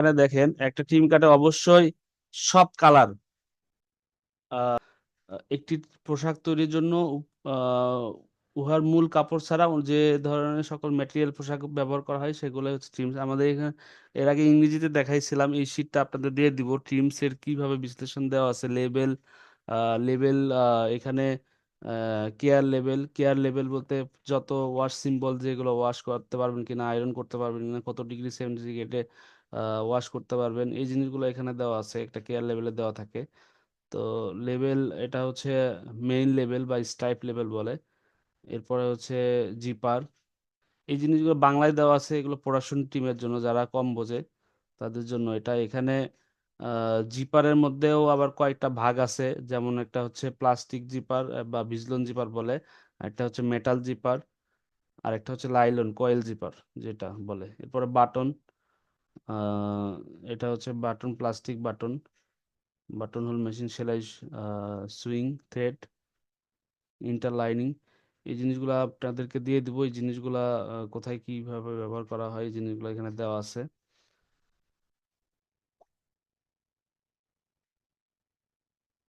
এখানে দেখেন একটা টিম কাটে অবশ্যই সব কালার একটি পোশাক তৈরির জন্য আহ, উহার মূল কাপড় ছাড়া যে ধরনের সকল ম্যাটেরিয়াল পোশাক ব্যবহার করা হয় সেগুলো হচ্ছে ট্রিমস। আমাদের এখানে এর আগে ইংরেজিতে দেখাইছিলাম, এই শীটটা আপনাদের দিয়ে দিব। ট্রিমস এর কিভাবে বিশ্লেষণ দেওয়া আছে, লেবেল লেবেল এখানে কেয়ার লেভেল বলতে যত ওয়াশ সিম্বল, যেগুলো ওয়াশ করতে পারবেন কিনা, আয়রন করতে পারবেন কিনা, কত ডিগ্রি সেন্টিগ্রেডে ওয়াশ করতে পারবেন, এই জিনিসগুলো এখানে দেওয়া আছে, একটা কেয়ার লেভেলে দেওয়া থাকে। তো লেভেল এটা হচ্ছে মেইন লেভেল বা স্ট্রাইপ লেভেল বলে। এরপরে হচ্ছে জিপার, এই জিনিসগুলো বাংলায় দেওয়া আছে, এগুলো পড়াশোনার টিমের জন্য যারা কম বোঝে তাদের জন্য এটা। এখানে জিপারের মধ্যেও আবার কয়েকটা ভাগ আছে, যেমন একটা হচ্ছে প্লাস্টিক জিপার বা ভিজলন জিপার বলে, একটা হচ্ছে মেটাল জিপার, আর একটা হচ্ছে লাইলন কয়েল জিপার যেটা বলে। এরপরে বাটন, এটা হচ্ছে button, plastic button, button whole, machine সেলাই, সুইং থ্রেড, ইন্টারলাইনিং, এই জিনিসগুলো আপনাদেরকে দিয়ে দিব। এই জিনিসগুলা কোথায় কিভাবে ব্যবহার করা হয় এই জিনিসগুলো এখানে দেওয়া আছে।